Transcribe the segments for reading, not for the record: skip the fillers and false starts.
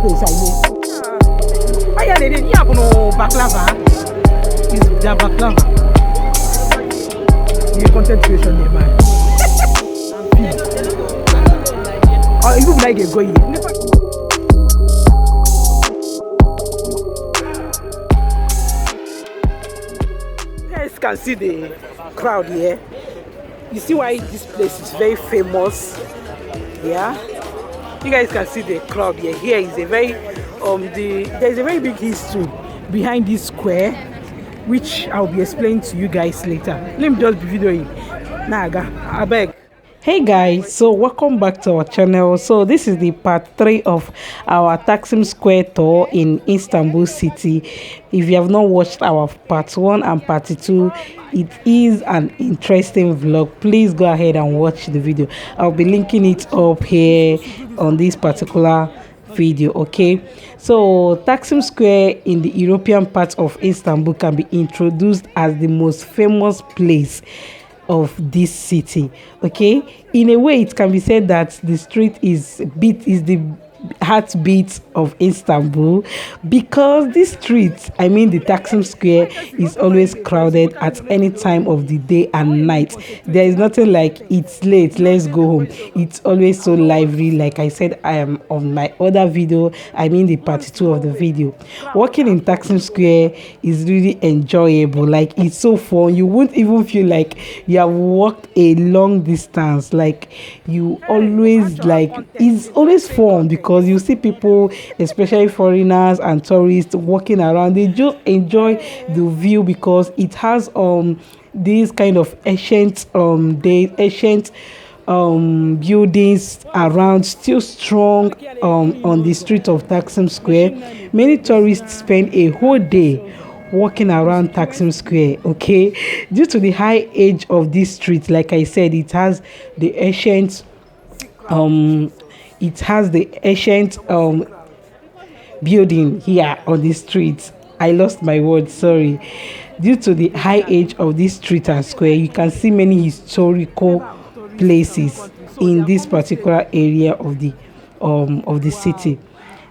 place, I know. I didn't have no baklava. Is the baklava. The content creation name, man. Oh, you like it going. You guys can see the crowd here. You see why this place is very famous. Yeah, you guys can see the crowd here. Here is a very there's a very big history behind this square, which I'll be explaining to you guys later. Let me just be videoing. Naga, I beg. Hey guys, so welcome back to our channel. So this is the part 3 of our Taksim Square tour in Istanbul city. If you have not watched our part 1 and part 2, it is an interesting vlog. Please go ahead and watch the video. I'll be linking it up here on this particular video. Okay, so Taksim Square in the European part of Istanbul can be introduced as the most famous place of this city. Okay, in a way it can be said that the street is the heartbeat of Istanbul, because this street, I mean the Taksim Square, is always crowded at any time of the day and night. There is nothing like it's late, let's go home. It's always so lively. Like I said, I am on my other video, I mean the part 2 of the video. Walking in Taksim Square is really enjoyable. Like, it's so fun. You won't even feel like you have walked a long distance. Like, you always, like, it's always fun because you see people, especially foreigners and tourists, walking around. They just enjoy the view because it has these kind of ancient buildings around, still strong on the street of Taksim Square. Many tourists spend a whole day walking around Taksim Square. Okay, due to the high age of this street, like I said, it has the ancient building here on the street. I lost my words, sorry. Due to the high age of this street and square, you can see many historical places in this particular area of the city.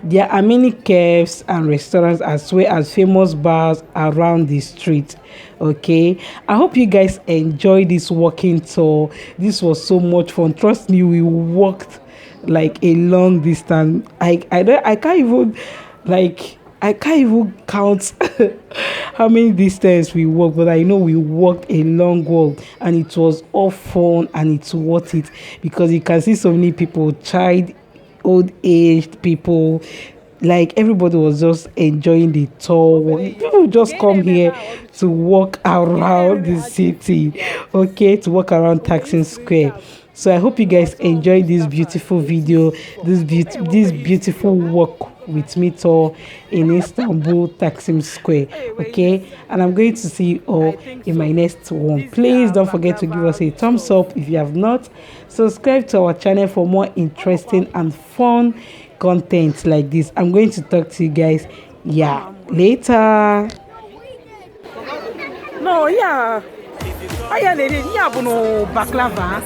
There are many caves and restaurants as well as famous bars around the street. Okay, I hope you guys enjoy this walking tour. This was so much fun. Trust me, we walked like a long distance. I can't even count how many distance we walked, but I know we walked a long walk, and it was all fun, and it's worth it because you can see so many people, old aged people. Like, everybody was just enjoying the tour. People just come here to walk around the city, okay, to walk around Taksim Square. So I hope you guys enjoyed this beautiful video, this beautiful walk with me tour in Istanbul Taksim Square. Okay, and I'm going to see you all in my next one. Please don't forget to give us a thumbs up if you have not. Subscribe to our channel for more interesting and fun content like this. I'm going to talk to you guys later. No, I have no baklava.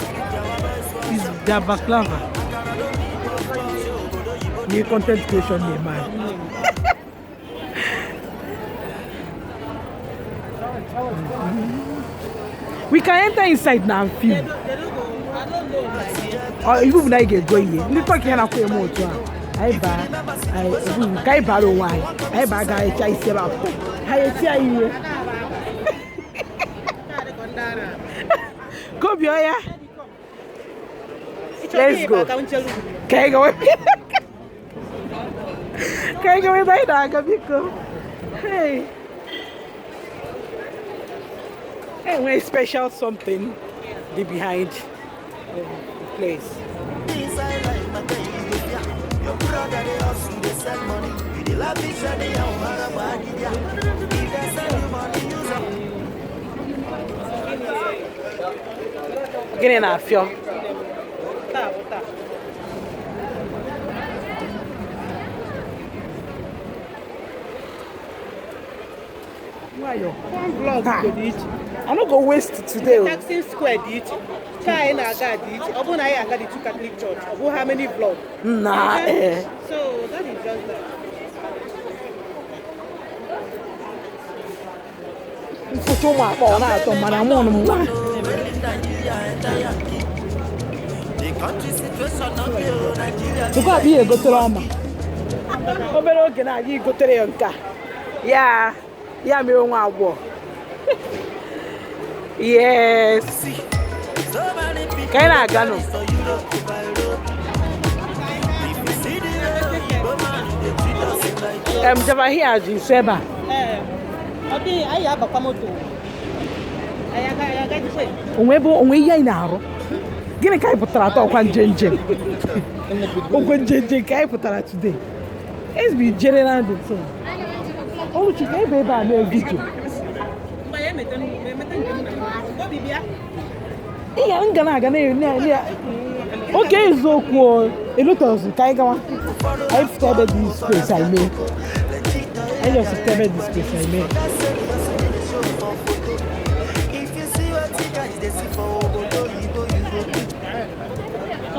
Is the baklava. The content creation name, man. We can enter inside now and film. Oh, you will not get going. You talk here now for more too. I borrow wine. I buy chai syrup. I tell you. Come here. Let's go. Can I go with me? Can I go with my dog? Hey. Hey, we're special something behind the place. Getting a feel. I'm not going to waste today. Taksim Square did. China got it. Obuna I got the two Catholic church. How many vlogs? Nah. So Futuma for na to madam one mo. Tuko bi ego troma. Obere oge na anyị gotere ya nka. Ya mere nwa agwọ. Yes. Ka ị na-aga nụ. Jaba here ji seba. Obi ayi abakwa moto. Ayaga dikwe. Onwe ihe anyị na-arụ. Gịnị ka anyị pụtara taa ọkwa njenje? Okwe njenje ka anyị pụtara today. It's been general the thing. Oh, you can't be able to video. Yeah, I'm gonna okay, so cool. A lot of Kaigawa. I've started this space I made. I just started this space I made.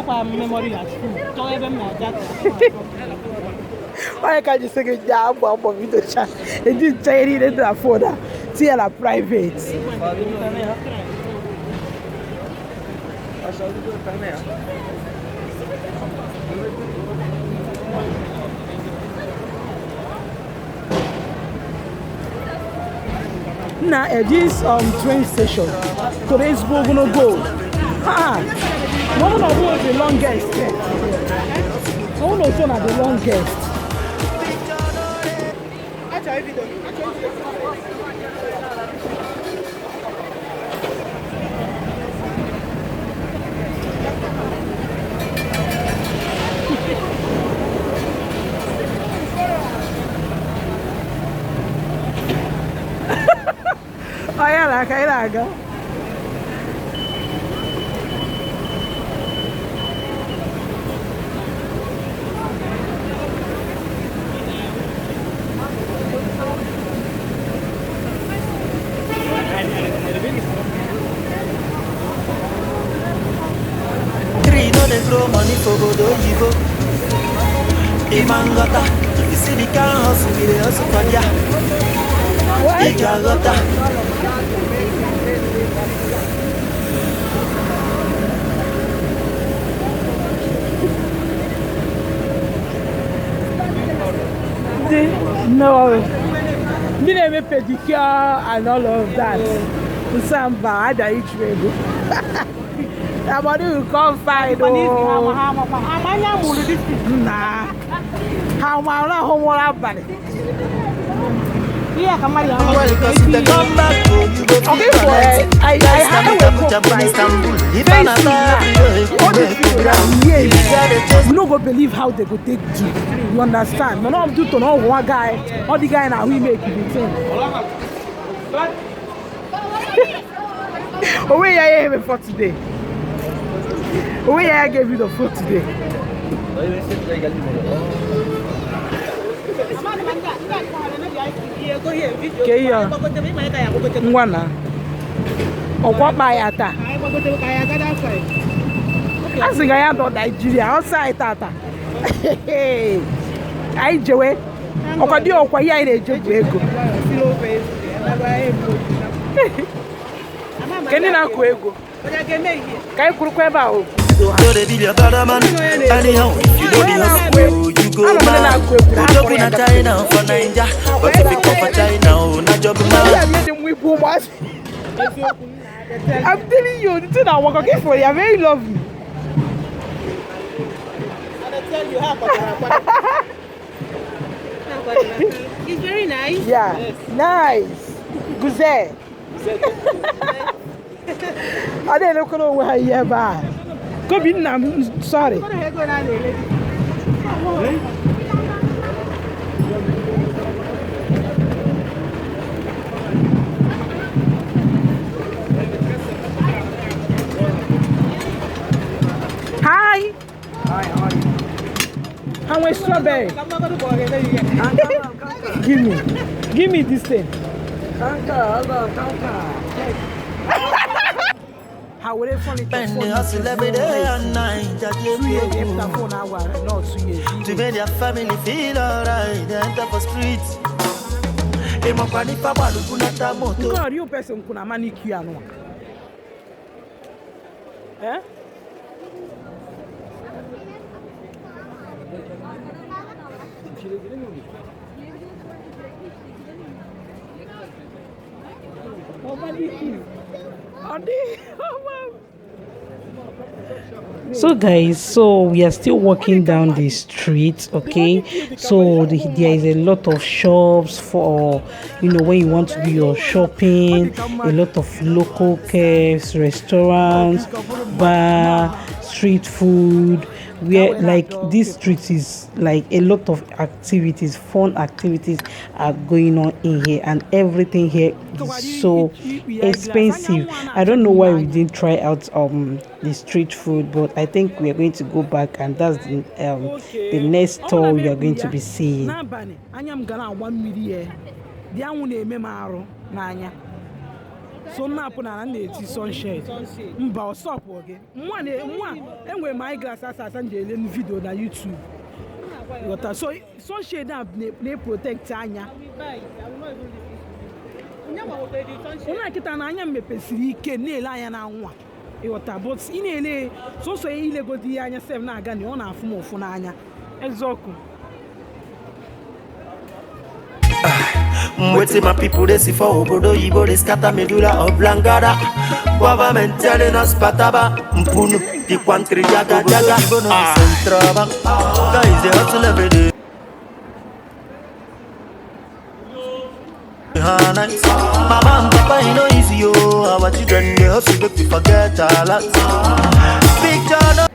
Memory at school. Why can't you say a job of video chat? It didn't say it to afford that. See a private. Now at this train station, today's gonna go. One of the longest. One of them are the longest. Kailaga. They throw money for Bodo Yibo. Imangata, if you see the car hustle, we dey hustle for ya. Igagota. No, me never pedicure and all of that. Samba, I don't eat rebel. Somebody will come find nah. How my home will have been. Yeah, come on. Okay, boy. I have Istanbul. You don't go believe how they go take you. You understand? No, I'm doing to know one guy. All the guy now we make it. Oh, where are you for today? Where I gave you the food today? Okay, yeah. Mwana. Okwa bayata. I think I am not Nigeria. Outside tata. I jewe. Okwa okwa ya ire jebu ego. Keni na ku ego. Kai kurukwe ba o. So they be your brother man. Anyhow, if you don't know you go mad. You talk in China for Nigeria, but if you come for China, oh, not job man. I'm telling you, the thing I work okay for you are very lovely. I tell you how. It's very nice. Yeah, yes. Nice. Guze. I didn't look over where you are. Go be now. Sorry. Hi. Hi, how are you? How much strawberry? Give me this thing. will furniture Bend the hustle every day and night. I 2 give years you after 4 hours, not 2 years. to make their family feel alright. They enter for streets. God, you person kuna manicure no. Eh? So guys, so we are still walking down the street, okay? So there is a lot of shops for, you know, when you want to do your shopping, a lot of local cafes, restaurants, bar, street food, where like this street is like a lot of activities, fun activities are going on in here, and everything here is so expensive. I don't know why we didn't try out the street food, but I think we are going to go back, and that's the next store we are going to be seeing. So now put on the sunshade. Mba stop okay. Anyway my glass as in video na YouTube. So sunshade na protect anya. Una kita na anya mepesiri ike na ele anya na nwa. Iwota but inele so ile go di anya sef na aga ni ọ na afụ ofu na anya. Ezoku. Waiting my people they see for Obodo Yibo they scatter medulla oblongata. Government telling us pataba mpunu the country jaga jaga. Central bank guys they hustle every day. Nice. Mama and papa you know easy oh. Our children they hustle make we forget a lot. Big John.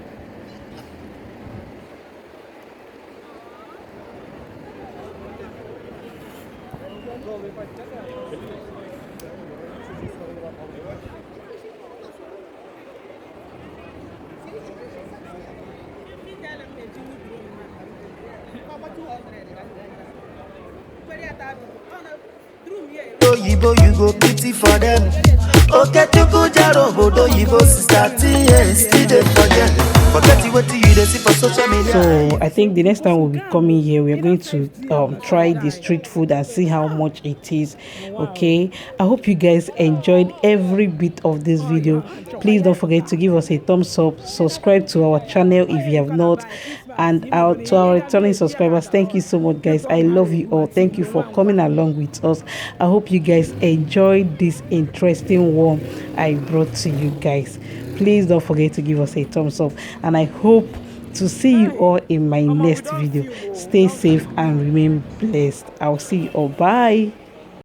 Yibo, you go pity for them. Okay, to go jaro, bodo Yibo, sister, still they forget. Forget what you see for social media. So I think the next time we'll be coming here, we are going to try the street food and see how much it is. Okay, I hope you guys enjoyed every bit of this video. Please don't forget to give us a thumbs up, subscribe to our channel if you have not, and to our returning subscribers, thank you so much guys. I love you all. Thank you for coming along with us. I hope you guys enjoyed this interesting one I brought to you guys. Please don't forget to give us a thumbs up, and I hope to see you all in my next video. Stay safe and remain blessed. I'll see you all. Bye.